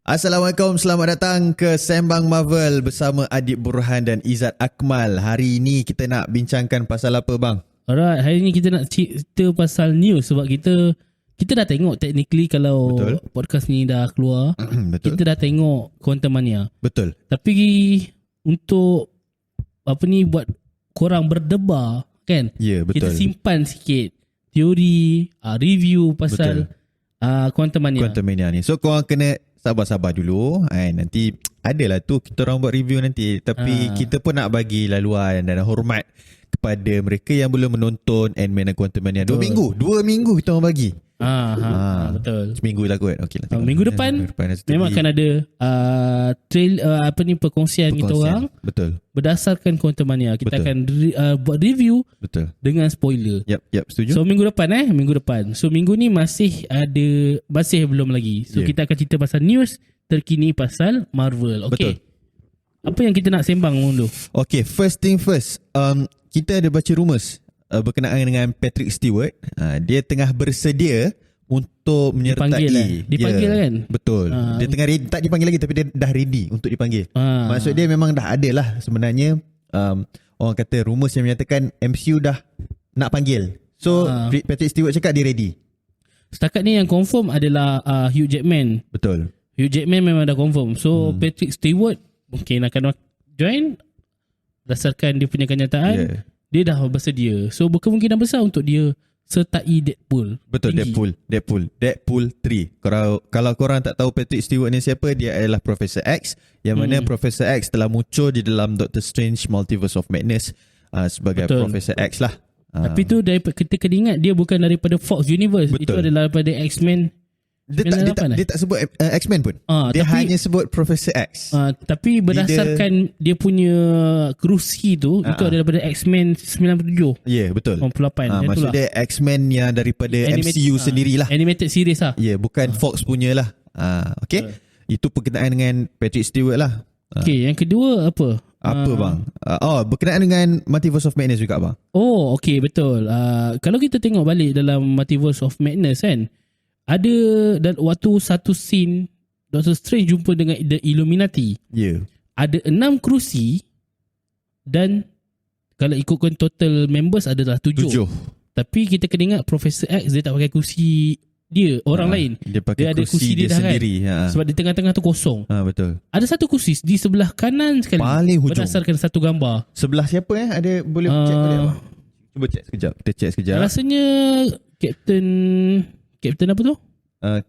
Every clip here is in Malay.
Assalamualaikum, selamat datang ke Sembang Marvel bersama Adib Burhan dan Izzat Akmal. Hari ini kita nak bincangkan pasal apa bang? Alright, hari ni kita nak cerita pasal news sebab kita dah tengok technically kalau Betul. podcast ni dah keluar. Betul. Kita dah tengok Quantum Mania. Betul. Tapi untuk buat korang berdebar kan? Ya, betul. Kita simpan sikit teori, review pasal Quantum Mania. Quantum Mania ni. So korang kena sabar-sabar dulu. Nanti adalah tu kita orang buat review nanti. Tapi kita pun nak bagi laluan dan hormat kepada mereka yang belum menonton Ant-Man dan Quantum Mania. 2 minggu. 2 minggu kita orang bagi. Betul. Seminggu lah kot. Okay, lah, Minggu depan memang akan ada perkongsian kita orang. Betul. Berdasarkan Quantum Mania. Kita Betul. akan buat review. Betul. Dengan spoiler. Yap, setuju. So minggu depan. So minggu ni masih belum lagi. So kita akan cerita pasal news terkini pasal Marvel. Okay. Betul. Apa yang kita nak sembang dulu? Okay, first thing first. Kita ada baca rumours berkenaan dengan Patrick Stewart. Dia tengah bersedia untuk menyertai. Dipanggil kan? Betul. Dia tengah ready, tak dipanggil lagi tapi dia dah ready untuk dipanggil. Maksud dia memang dah ada lah sebenarnya. Orang kata rumours yang menyatakan MCU dah nak panggil. So Patrick Stewart cakap dia ready. Setakat ni yang confirm adalah Hugh Jackman. Betul. Hugh Jackman memang dah confirm. So Patrick Stewart mungkin akan join berdasarkan dia punya kenyataan. Dia dah bersedia. So berkemungkinan besar untuk dia sertai Deadpool. Betul, tinggi. Deadpool 3. Kalau korang tak tahu Patrick Stewart ni siapa, dia adalah Professor X, yang mana Professor X telah muncul di dalam Doctor Strange Multiverse of Madness sebagai Professor X lah. Tapi tu kita kena ingat dia bukan daripada Fox Universe. Betul. Itu adalah daripada X-Men. Dia tak sebut X-Men pun. Dia hanya sebut Professor X. Tapi berdasarkan dia punya kerusi tu, itu adalah daripada X-Men 97. Ya, betul. 98. Maksud dia X-Men yang daripada MCU sendirilah. Animated series lah. Ya, bukan Fox punya lah. Okay. Itu berkenaan dengan Patrick Stewart lah. Okay, yang kedua apa? Apa bang? Berkenaan dengan Multiverse of Madness juga bang. Oh, okay, betul. Kalau kita tengok balik dalam Multiverse of Madness kan, ada dan waktu satu scene Doctor Strange jumpa dengan The Illuminati. Ya. Ada 6 kerusi dan kalau ikutkan total members adalah 7. Tapi kita kena ingat Professor X dia tak pakai kerusi dia, orang lain. Dia ada kerusi dia dah sendiri kan. Sebab di tengah-tengah tu kosong. Betul. Ada satu kerusi di sebelah kanan sekali. Paling hujung. Berdasarkan satu gambar. Sebelah siapa Ada boleh check boleh apa? Cuba check sekejap. Kita check sekejap. Rasanya Captain apa tu?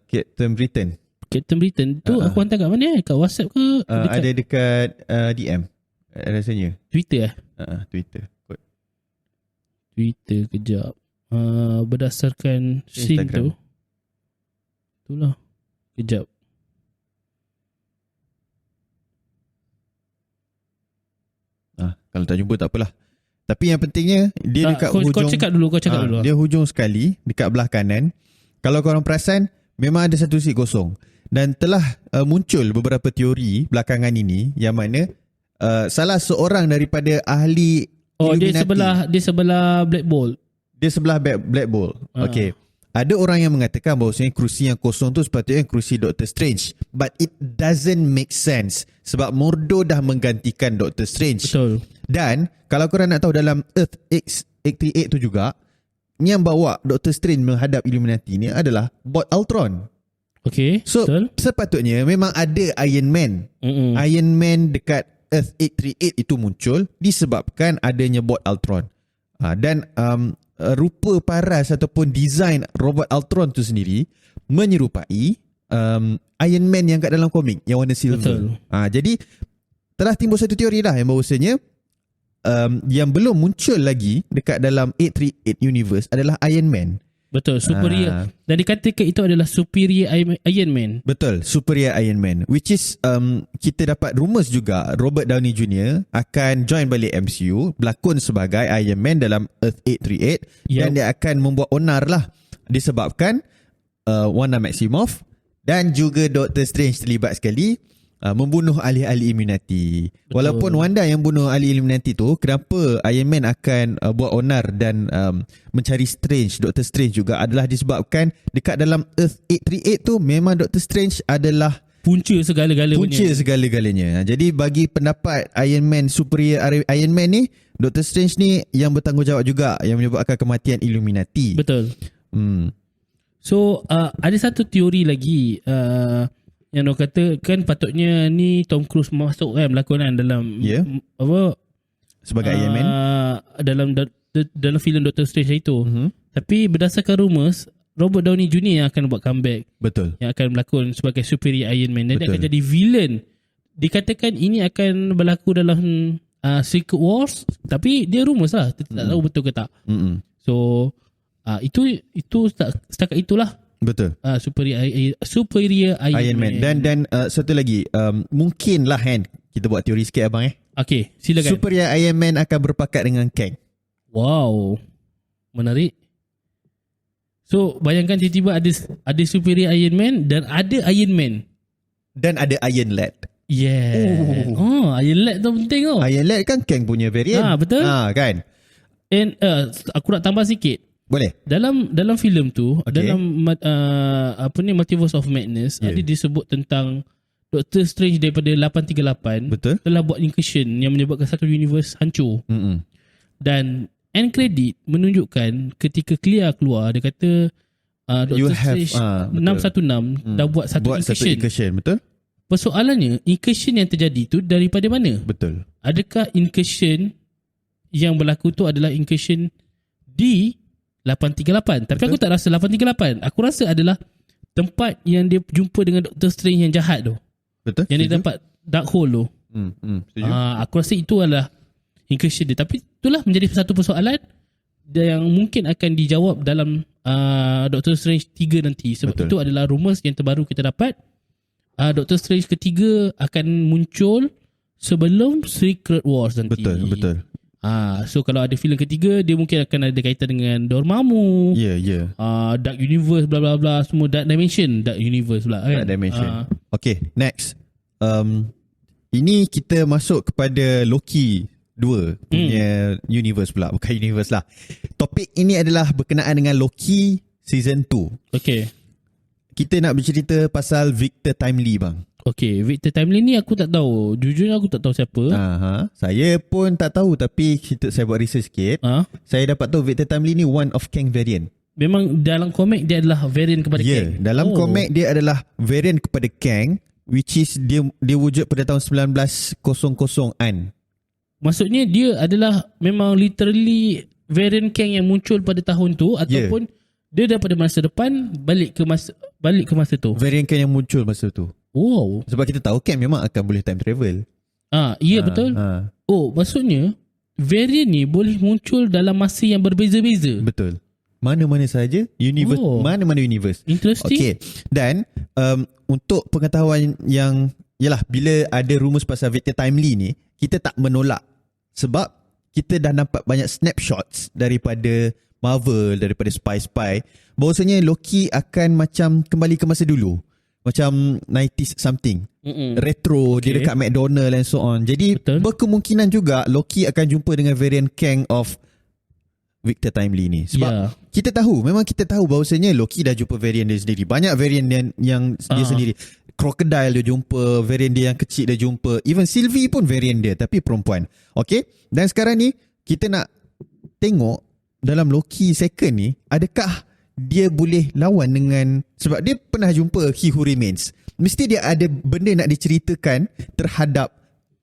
Captain Britain. Captain Britain tu aku hantar kat mana kat WhatsApp ke? Ada dekat DM rasanya. Twitter Twitter. Twitter kejap. Berdasarkan scene tu. Itulah. Kejap. Kalau tak jumpa tak apalah. Tapi yang pentingnya dia dekat hujung. Kau cakap dulu. Dia hujung sekali dekat belah kanan. Kalau korang perasan memang ada satu seat kosong. Dan telah muncul beberapa teori belakangan ini yang mana salah seorang daripada ahli Illuminati. Dia sebelah Black Bolt. Dia sebelah Black Bolt. Okay. Ada orang yang mengatakan bahawasanya kerusi yang kosong tu sepatutnya kerusi Doctor Strange. But it doesn't make sense. Sebab Mordo dah menggantikan Doctor Strange. Betul. Dan kalau korang nak tahu dalam Earth X-88 tu juga, yang bawa Doctor Strange menghadap Illuminati ni adalah bot Ultron. Okay. So sepatutnya memang ada Iron Man. Iron Man dekat Earth 838 itu muncul disebabkan adanya bot Ultron. Dan rupa paras ataupun design robot Ultron tu sendiri menyerupai Iron Man yang kat dalam komik yang warna silver. Jadi telah timbul satu teori lah yang bahawasanya yang belum muncul lagi dekat dalam 838 universe adalah Iron Man. Betul, superior. Dan dikatakan itu adalah superior Iron Man. Betul, superior Iron Man. Which is kita dapat rumours juga Robert Downey Jr. akan join balik MCU, berlakon sebagai Iron Man dalam Earth 838. Dan dia akan membuat onar lah disebabkan Wanda Maximoff dan juga Doctor Strange terlibat sekali membunuh ahli-ahli Illuminati. Walaupun Wanda yang bunuh ahli Illuminati tu, kenapa Iron Man akan buat onar dan mencari Strange, Doctor Strange juga adalah disebabkan dekat dalam Earth 838 tu memang Doctor Strange adalah punca segala-galanya. Punca segala-galanya. Jadi bagi pendapat Iron Man, superior Iron Man ni, Doctor Strange ni yang bertanggungjawab juga, yang menyebabkan kematian Illuminati. Betul. So ada satu teori lagi yang orang kata kan patutnya ni Tom Cruise masuk kan berlakon kan dalam apa sebagai Iron Man dalam filem Doctor Strange itu. Tapi berdasarkan rumours, Robert Downey Jr. yang akan buat comeback. Betul. Yang akan berlakon sebagai superior Iron Man. Dan dia akan jadi villain. Dikatakan ini akan berlaku dalam Secret Wars. Tapi dia rumours lah. Kita tak tahu betul ke tak. So itu setakat itulah. Betul. Superior Iron Man. Dan satu lagi, mungkin lah kan kita buat teori sikit abang Okay, silakan. Superior Iron Man akan berpakat dengan Kang. Wow, menarik. So bayangkan tiba-tiba ada superior Iron Man dan ada Iron Man dan ada Iron Lad. Iron Lad tu penting tu. Iron Lad kan Kang punya variant. Betul. Kan. And aku nak tambah sikit. Boleh. Dalam filem tu, dalam Multiverse of Madness, ada disebut tentang Doctor Strange daripada 838 betul, telah buat incursion yang menyebabkan satu universe hancur. Dan end credit menunjukkan ketika Clea keluar, dia kata Doctor Strange 616 dah buat satu incursion. Betul. Persoalannya, incursion yang terjadi tu daripada mana? Betul. Adakah incursion yang berlaku tu adalah incursion di 838? Tapi aku tak rasa 838. Aku rasa adalah tempat yang dia jumpa dengan Doctor Strange yang jahat tu. Betul. Yang dia dapat dark hole tu. Aku rasa itu adalah incursion dia. Tapi itulah menjadi satu persoalan yang mungkin akan dijawab dalam Doctor Strange 3 nanti. Sebab itu adalah rumours yang terbaru kita dapat. Doctor Strange ketiga akan muncul sebelum Secret Wars nanti. Betul. So kalau ada filem ketiga, dia mungkin akan ada kaitan dengan Dormammu. Dark Universe bla bla bla, semua Dark Universe pula kan. Dark Dimension. Okay, next. Ini kita masuk kepada Loki 2 punya universe pula. Bukan universe lah. Topik ini adalah berkenaan dengan Loki season 2. Okay. Kita nak bercerita pasal Victor Timely bang. Okay, Victor Timely ni aku tak tahu. Jujurnya aku tak tahu siapa. Saya pun tak tahu, tapi saya buat research sikit. Saya dapat tahu Victor Timely ni one of Kang variant. Memang dalam komik dia adalah variant kepada Kang. Dalam komik dia adalah variant kepada Kang, which is dia wujud pada tahun 1900-an. Maksudnya dia adalah memang literally variant Kang yang muncul pada tahun tu, ataupun dia daripada masa depan balik ke masa tu. Variant Kang yang muncul masa tu. Wow. Sebab kita tahu Kang memang akan boleh time travel. Betul. Maksudnya variant ni boleh muncul dalam masa yang berbeza-beza. Betul. Mana-mana saja universe, mana-mana universe. Interesting. Okay. Dan untuk pengetahuan yang yalah, bila ada rumours pasal Victor Timely ni, kita tak menolak. Sebab kita dah nampak banyak snapshots daripada Marvel, daripada spy-spy, bahawasanya Loki akan macam kembali ke masa dulu. Macam 90s something. Retro, dia dekat McDonald and so on. Jadi berkemungkinan juga Loki akan jumpa dengan variant Kang of Victor Timely ni. Sebab kita tahu, memang kita tahu bahawasanya Loki dah jumpa variant dia sendiri. Banyak variant yang dia sendiri. Crocodile dia jumpa, variant dia yang kecil dia jumpa. Even Sylvie pun variant dia, tapi perempuan. Okay. Dan sekarang ni kita nak tengok dalam Loki second ni, adakah dia boleh lawan dengan, sebab dia pernah jumpa He Who Remains. Mesti dia ada benda nak diceritakan terhadap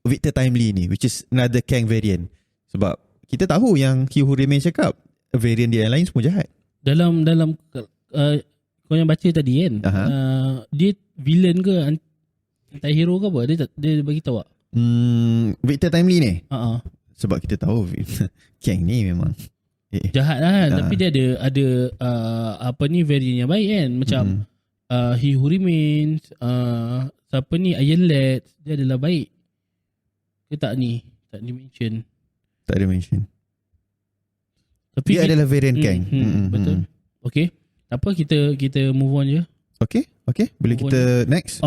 Victor Timely ni, which is another Kang variant. Sebab kita tahu yang He Who Remains cakap variant dia yang lain semua jahat. Dalam kau yang baca tadi kan, dia villain ke anti-hero ke apa? Dia bagi tahu tak? Victor Timely ni? Sebab kita tahu Kang ni memang jahat lah kan. Tapi dia ada variant yang baik kan. Macam He Who Remains, siapa ni, Iron Lad, dia adalah baik ke tak ni? Tak di-mention. Tak ada mention. Tapi dia adalah variant Kang. Betul. Okay, apa kita move on je. Okay. Boleh move kita on. Next.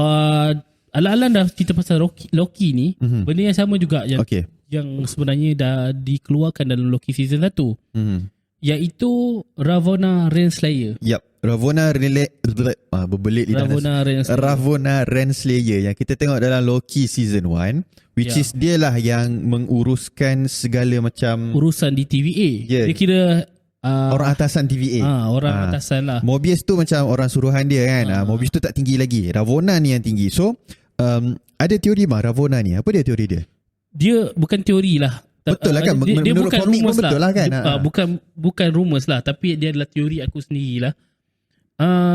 Alang-alang dah cerita pasal Loki ni, benda yang sama juga yang sebenarnya dah dikeluarkan dalam Loki season 1. iaitu Ravonna Renslayer. Yap, berbelit lidah. Ravonna Renslayer yang kita tengok dalam Loki season 1, which is dia lah yang menguruskan segala macam urusan di TVA. Dia kira orang atasan TVA. Orang atasan lah. Mobius tu macam orang suruhan dia kan. Mobius tu tak tinggi lagi. Ravonna ni yang tinggi. So ada teori Ravonna ni. Apa dia teori dia? Dia bukan teori lah. Betul lah kan? Dia menurut bukan komik pun betul lah kan? Bukan rumours lah, tapi dia adalah teori aku sendiri lah.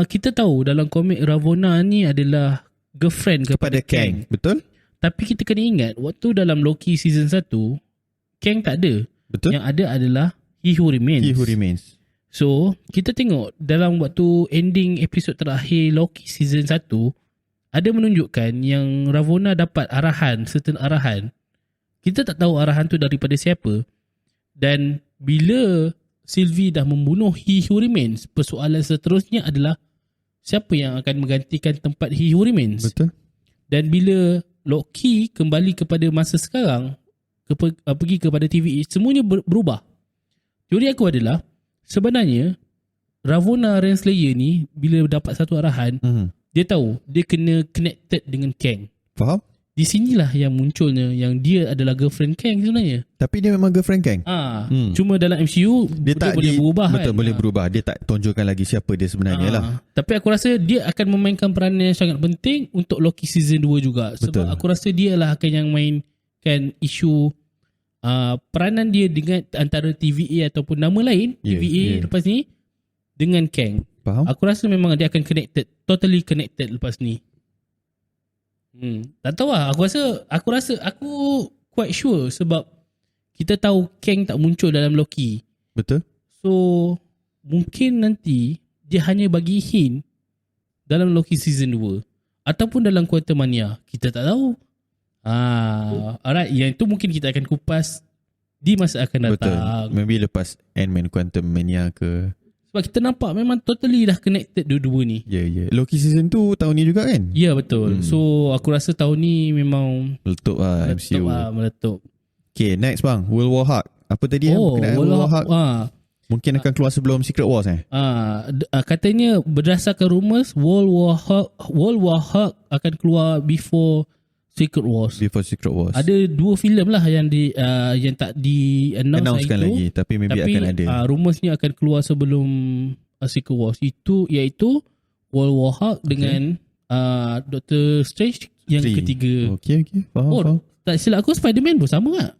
Kita tahu dalam komik Ravonna ni adalah girlfriend kepada Kang. Betul. Tapi kita kena ingat, waktu dalam Loki season 1, Kang tak ada. Betul. Yang ada adalah He Who Remains. So, kita tengok dalam waktu ending episod terakhir Loki season 1, ada menunjukkan yang Ravonna dapat certain arahan. Kita tak tahu arahan tu daripada siapa. Dan bila Sylvie dah membunuh He Who Remains, persoalan seterusnya adalah siapa yang akan menggantikan tempat He Who Remains. Betul. Dan bila Loki kembali kepada masa sekarang, pergi kepada TVA, semuanya berubah. Teori aku adalah sebenarnya Ravonna Renslayer ni bila dapat satu arahan, dia tahu dia kena connected dengan Kang. Faham? Di sinilah yang munculnya yang dia adalah girlfriend Kang sebenarnya. Tapi dia memang girlfriend Kang. Cuma dalam MCU dia boleh berubah. Betul, boleh berubah. Dia tak tonjolkan lagi siapa dia sebenarnya lah. Tapi aku rasa dia akan memainkan peranan yang sangat penting untuk Loki season 2 juga. Sebab aku rasa dia lah akan yang mainkan isu peranan dia dengan antara TVA ataupun nama lain TVA lepas ni dengan Kang. Faham? Aku rasa memang dia akan totally connected lepas ni. Tak tahu lah. Aku rasa aku quite sure sebab kita tahu Kang tak muncul dalam Loki. Betul. So mungkin nanti dia hanya bagi hint dalam Loki season 2 ataupun dalam Quantumania. Kita tak tahu. Alright, yang itu mungkin kita akan kupas di masa akan datang. Betul. Maybe lepas Ant-Man Quantumania ke. Sebab kita nampak memang totally dah connected dua-dua ni. Ya. Loki season 2 tahun ni juga kan? Ya, betul. So aku rasa tahun ni memang meletup lah MCU. Meletup. Okay, next bang, World War Hulk. Apa tadi berkenaan World War Hulk? Mungkin akan keluar sebelum Secret Wars katanya berdasarkan rumours World War Hulk akan keluar before Secret Wars. Ada 2 filem lah yang tak di-announce lagi, tapi akan ada. Rumours ni akan keluar sebelum Secret Wars. Iaitu World War Hulk dengan Doctor Strange yang ketiga. Okay. Faham. Tak silap aku Spider-Man pun sama tak?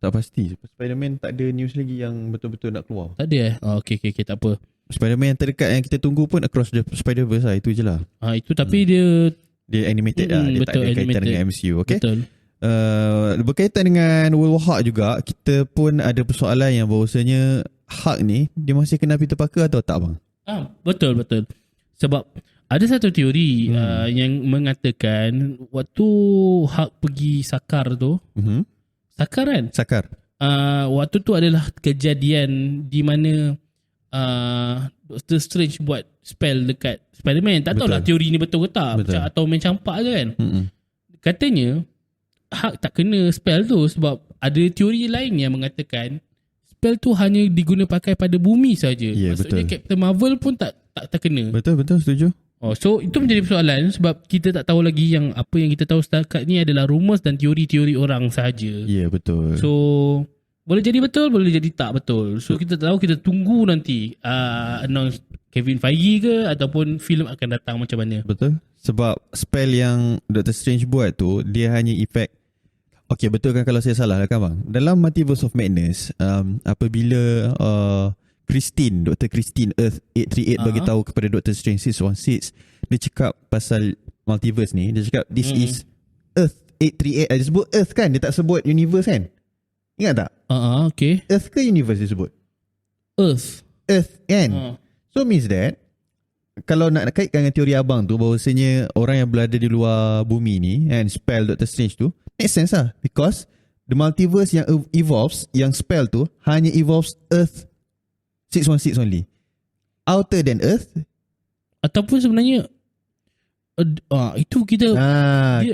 Tak pasti. Spider-Man tak ada news lagi yang betul-betul nak keluar. Tak ada Okay, tak apa. Spider-Man yang terdekat yang kita tunggu pun Across the Spider-Verse lah. Itu je lah. Itu tapi dia animated lah. Dia betul, tak ada kaitan dengan MCU. Okay? Betul. Berkaitan dengan World War Hulk juga, kita pun ada persoalan yang bahawasanya Hulk ni dia masih kenal Peter Parker atau tak bang? Betul. Sebab ada satu teori yang mengatakan waktu Hulk pergi Sakar tu, Sakar kan? Sakar. Waktu tu adalah kejadian di mana Doctor Strange buat spell dekat Spider-Man. Tak tahulah teori ni betul ke tak. Atau main campak je kan. Katanya Hulk tak kena spell tu sebab ada teori lain yang mengatakan spell tu hanya diguna pakai pada bumi saja. Maksudnya Captain Marvel pun tak kena. Betul, setuju. So itu menjadi persoalan sebab kita tak tahu lagi yang apa yang kita tahu setakat ni adalah rumours dan teori-teori orang sahaja. Ya, betul. So boleh jadi betul, boleh jadi tak betul. So kita tak tahu, kita tunggu nanti announce Kevin Feige ke ataupun filem akan datang macam mana. Betul. Sebab spell yang Doctor Strange buat tu dia hanya efek. Okay, betul kan kalau saya salah lah kan bang. Dalam Multiverse of Madness, apabila Dr. Christine Earth 838 bagi tahu kepada Doctor Strange 616, dia cakap pasal multiverse ni. Dia cakap this is Earth 838. Dia sebut Earth kan, dia tak sebut universe kan. Ingat tak? Okay. Earth ke universe dia sebut? Earth kan. So means that kalau nak kaitkan dengan teori abang tu, bahawasanya orang yang berada di luar bumi ni and spell Doctor Strange tu, make sense lah. Because the multiverse yang evolves, yang spell tu hanya evolves Earth 616 only. Outer than Earth. Ataupun sebenarnya itu kita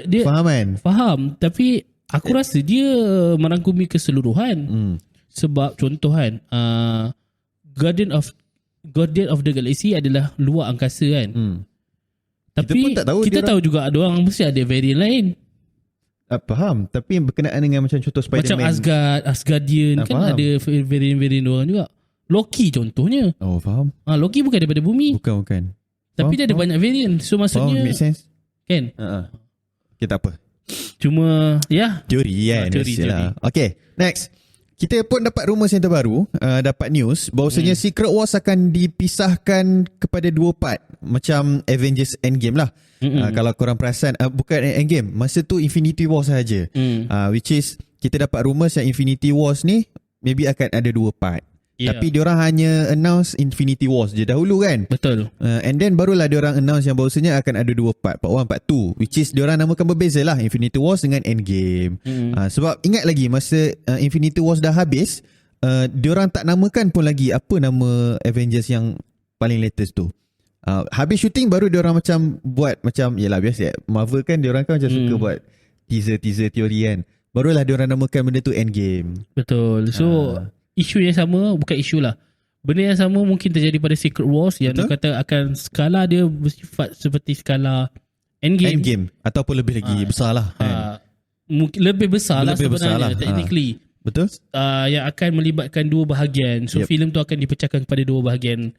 dia faham kan? Faham. Tapi aku rasa dia merangkumi keseluruhan. Sebab contoh kan, Guardian of the Galaxy adalah luar angkasa kan. Tapi kita tahu juga ada orang mesti ada variant lain. Faham. Tapi berkenaan dengan macam contoh Spider-Man, macam Asgardian kan faham. ada variant-variant orang juga. Loki contohnya. Oh faham. Loki bukan daripada bumi. Bukan. Tapi dia ada banyak variant. So maksudnya make sense. kan. Kita apa? Cuma teori kan. Teori. Okay, next. Kita pun dapat rumours yang terbaru, dapat news bahawasanya Secret Wars akan dipisahkan kepada 2 part, macam Avengers Endgame lah. Kalau korang perasan, bukan Endgame, masa tu Infinity War sahaja. Which is kita dapat rumours yang Infinity Wars ni maybe akan ada 2 part. Tapi diorang hanya announce Infinity Wars je dahulu kan. Betul. And then barulah diorang announce yang bahawasanya akan ada 2 part, part 1, part 2, which is diorang namakan berbeza lah, Infinity Wars dengan Endgame. Sebab ingat lagi masa Infinity Wars dah habis, diorang tak namakan pun lagi apa nama Avengers yang paling latest tu. Habis shooting baru diorang macam buat macam, yelah biasa Marvel kan, diorang kan macam suka buat teaser teori kan. Barulah diorang namakan benda tu Endgame. Betul. So isu yang sama, bukan isu lah, benda yang sama mungkin terjadi pada Secret Wars. Yang dia kata akan skala dia bersifat seperti skala Endgame ataupun lebih lagi besar lah kan? Mungkin lebih besar lah sebenarnya technically. Betul. Yang akan melibatkan 2 bahagian. So filem tu akan dipecahkan kepada 2 bahagian,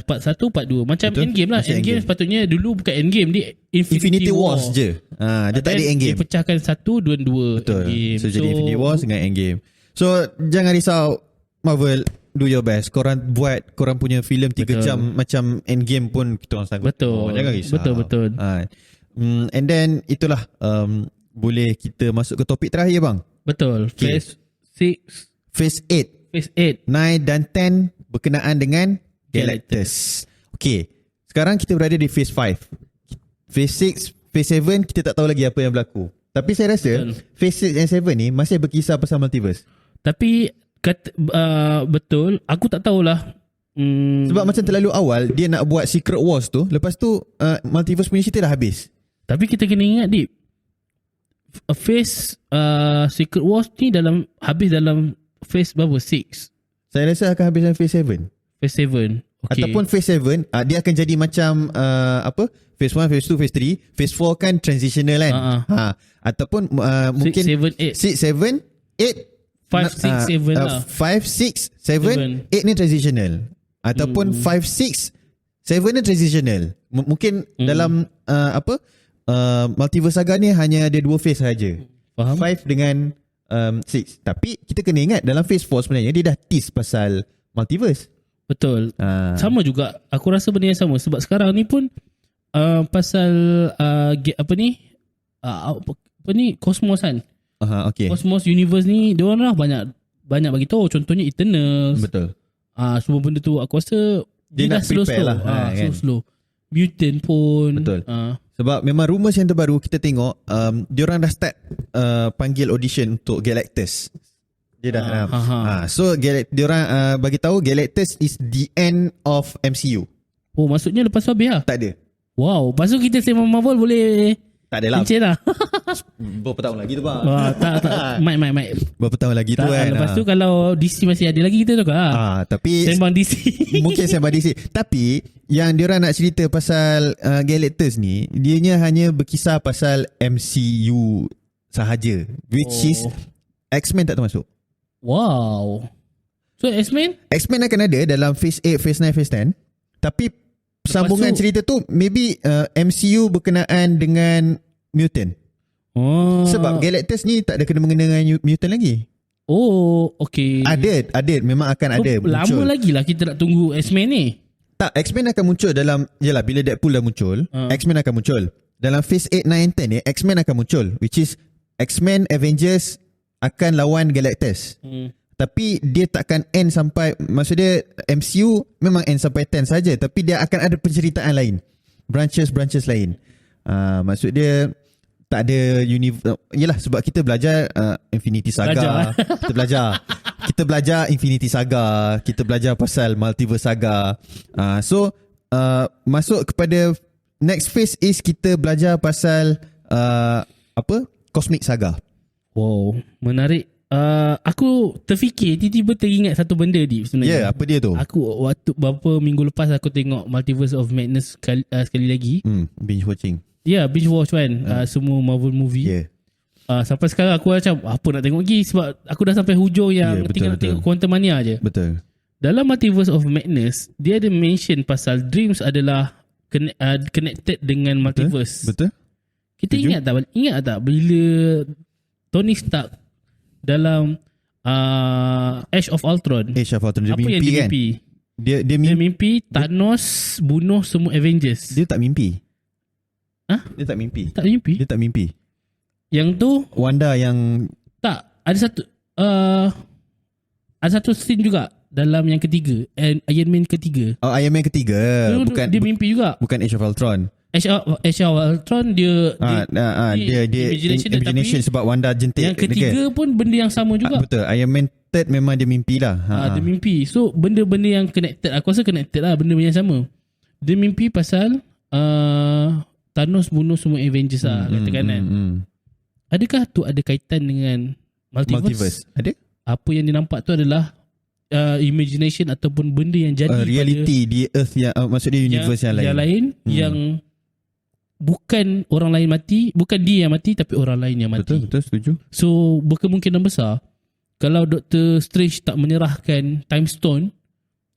part 1, part 2. Macam betul. Endgame lah. Endgame sepatutnya dulu bukan Endgame, dia Infinity Wars je. Dia tak ada Endgame. Dia pecahkan 1, 2 betul. Endgame. So jadi Infinity Wars dengan Endgame. So jangan risau Marvel, do your best. Korang punya filem 3 jam macam Endgame pun kita orang sanggup. Betul. Jangan risau. Betul. And then itulah boleh kita masuk ke topik terakhir bang. Betul. Phase 8, 9 dan 10 berkenaan dengan Galactus. Okay, sekarang kita berada di Phase 5. Phase 6, Phase 7 kita tak tahu lagi apa yang berlaku. Tapi saya rasa Phase 6 and 7 ni masih berkisar pasal multiverse. Tapi betul, aku tak tahulah. Sebab macam terlalu awal dia nak buat Secret Wars tu, lepas tu multiverse punya cerita dah habis. Tapi kita kena ingat Deep, Phase Secret Wars ni habis dalam Phase berapa? 6. Saya rasa akan habis dalam Phase 7. Phase 7. Okay. Ataupun Phase 7 dia akan jadi macam Phase 1, Phase 2, Phase 3. Phase 4 kan transitional kan. Ataupun mungkin 6, 7, 8 8 5, 6, 7 lah. 5, 6, 7, 8 ni transitional. Ataupun 5, 6, 7 ni transitional. Mungkin dalam Multiverse Saga ni hanya ada 2 phase sahaja. Faham? 5 dengan 6. Tapi kita kena ingat dalam phase 4 sebenarnya dia dah tease pasal multiverse. Betul. Sama juga. Aku rasa benda yang sama. Sebab sekarang ni pun pasal Cosmos kan. Okay. Cosmos Universe ni diorang lah banyak bagi tahu. Contohnya Eternals. Betul. Semua benda tu aku rasa dia dah slow lah, kan? slow. Mutant pun. Betul. Sebab memang rumours yang terbaru kita tengok diorang dah start panggil audition untuk Galactus. Dia dah so diorang bagi tahu Galactus is the end of MCU. Oh, maksudnya lepas tu habis lah? Tak ada. Wow, lepas tu kita sembang Marvel boleh tak ada lah. Pencet lah. Berapa tahun lagi tu bang? Tak. Mic. Berapa tahun lagi tu kan? Lepas tu kalau DC masih ada lagi kita tu kan? Tapi sembang DC. Mungkin sembang DC. Tapi yang diorang nak cerita pasal Galactus ni, dianya hanya berkisar pasal MCU sahaja. Which is X-Men tak termasuk. Wow. So X-Men akan ada dalam Phase 8, Phase 9, Phase 10. Tapi sambungan cerita tu maybe MCU berkenaan dengan mutant. Sebab Galactus ni tak ada kena-mengena dengan mutant lagi. Okay. Ada memang akan ada muncul. Lama lagi lah kita nak tunggu X-Men ni. Tak, X-Men akan muncul dalam, yelah bila Deadpool dah muncul, X-Men akan muncul. Dalam Phase 8, 9, 10 ni X-Men akan muncul, which is X-Men Avengers akan lawan Galactus. Tapi dia takkan end sampai, maksud dia MCU memang end sampai 10 saja, tapi dia akan ada penceritaan lain, branches lain. Maksud dia tak ada yelah sebab kita belajar Infinity Saga. Kita belajar Infinity Saga, kita belajar pasal Multiverse Saga. So masuk kepada next phase is kita belajar pasal Cosmic Saga. Wow, menarik. Aku terfikir tiba-tiba teringat satu benda sebenarnya. Apa dia tu? Aku waktu beberapa minggu lepas aku tengok Multiverse of Madness sekali lagi. Binge watching. Binge watch kan. Semua Marvel movie. Sampai sekarang aku macam apa nak tengok lagi sebab aku dah sampai hujung yang tinggal nak tengok Quantumania je. Betul. Dalam Multiverse of Madness dia ada mention pasal dreams adalah connected dengan multiverse. Betul. Kita ingat tak bila Tony Stark dalam Age of Ultron dia apa mimpi mimpi yang kan? Dia mimpi Thanos bunuh semua Avengers. Dia tak mimpi. Dia tak mimpi. Dia tak mimpi. Yang tu Wanda yang tak ada satu scene juga dalam yang ketiga, Iron Man ketiga. Iron Man ketiga. Bukan dia mimpi juga. Bukan Age of Ultron. Age of Ultron dia imagination sebab Wanda jentik. Yang ketiga pun benda yang sama juga. Betul. Iron Man third memang dia mimpi lah. Dia mimpi. So benda-benda yang connected, aku rasa connected lah, benda-benda yang sama. Dia mimpi pasal Thanos bunuh semua Avengers lah, katakan kan. Adakah tu ada kaitan dengan multiverse? Ada? Apa yang dia nampak tu adalah imagination ataupun benda yang jadi reality di Earth yang maksudnya universe yang lain. Yang bukan orang lain mati, bukan dia yang mati tapi orang lain yang mati. Betul, setuju. So berkemungkinan besar kalau Doctor Strange tak menyerahkan Time Stone,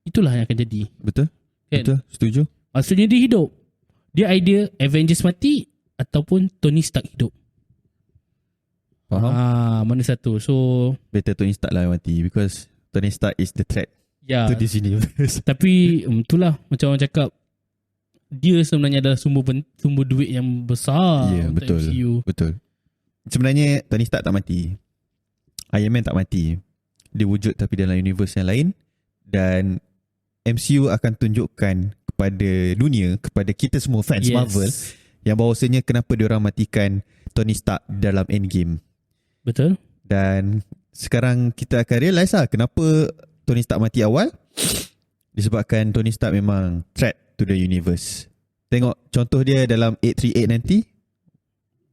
itulah yang akan jadi. Betul. Kan? Betul, setuju. Maksudnya dia hidup. Dia idea Avengers mati ataupun Tony Stark hidup. Faham? Mana satu. So better Tony Stark lah mati because Tony Stark is the threat to this universe. Tapi itulah macam orang cakap, dia sebenarnya adalah sumber duit yang besar. Betul. MCU. Betul. Sebenarnya Tony Stark tak mati. Iron Man tak mati. Dia wujud tapi dalam universe yang lain. Dan MCU akan tunjukkan kepada dunia, kepada kita semua fans Marvel, yang bahawasanya kenapa diorang matikan Tony Stark dalam Endgame. Betul. Dan sekarang kita akan realise lah kenapa Tony Stark mati awal. Disebabkan Tony Stark memang threat to the universe. Tengok contoh dia dalam 838 nanti.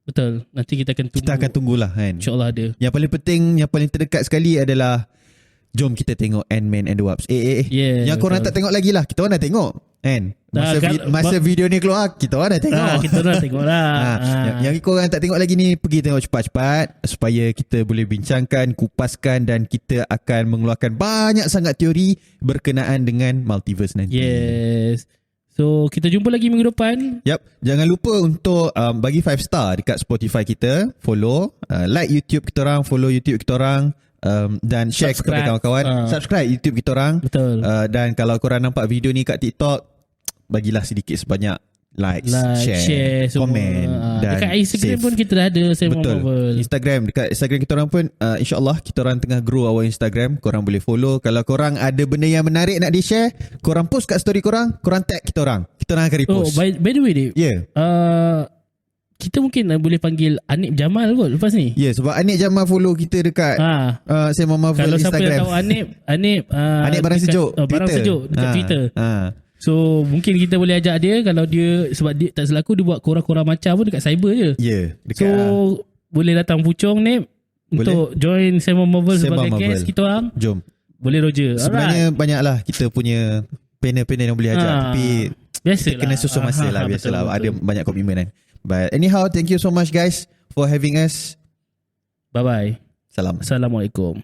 Betul. Nanti kita akan tunggu. Kita akan tunggulah kan. InsyaAllah ada. Yang paling penting, yang paling terdekat sekali adalah jom kita tengok Ant-Man and the Wasp. Yang korang tak tengok lagi lah, kita orang dah tengok kan. Masa video ni keluar, kita orang dah tengok. Kita dah tengok lah. Yang korang tak tengok lagi ni, pergi tengok cepat-cepat supaya kita boleh bincangkan, kupaskan, dan kita akan mengeluarkan banyak sangat teori berkenaan dengan multiverse nanti. Yes. So kita jumpa lagi minggu depan. Jangan lupa untuk bagi 5 star dekat Spotify kita, follow, like YouTube kita orang, follow YouTube kita orang, dan share kepada kawan-kawan. Subscribe YouTube kita orang. Betul. Dan kalau korang nampak video ni kat TikTok, bagilah sedikit sebanyak likes, share komen, dan dekat Instagram save. pun kita dah ada. Betul. Dekat Instagram kita orang pun InsyaAllah kita orang tengah grow our Instagram. Korang boleh follow. Kalau korang ada benda yang menarik nak di-share, korang post kat story korang tag kita orang. Kita orang akan repost. By the way Dave, kita mungkin boleh panggil Anip Jamal kot lepas ni. Sebab Anip Jamal follow kita dekat Sembang Marvel kalau Instagram. Kalau siapa yang tahu Anip Barang Sejuk Barang Sejuk dekat Twitter. So mungkin kita boleh ajak dia. Kalau dia, sebab dia tak selaku, dia buat korang-korang macam pun dekat cyber je. Dekat, so boleh datang pucung Nip untuk join Sembang Marvel sebagai guest kita orang. Jom. Boleh Roger. Sebenarnya banyaklah kita punya panel-panel yang boleh ajak, tapi biasalah, kena susun masa lah. Biasalah, ada banyak komitmen kan. But anyhow, thank you so much guys for having us. Bye-bye. Salam. Assalamualaikum.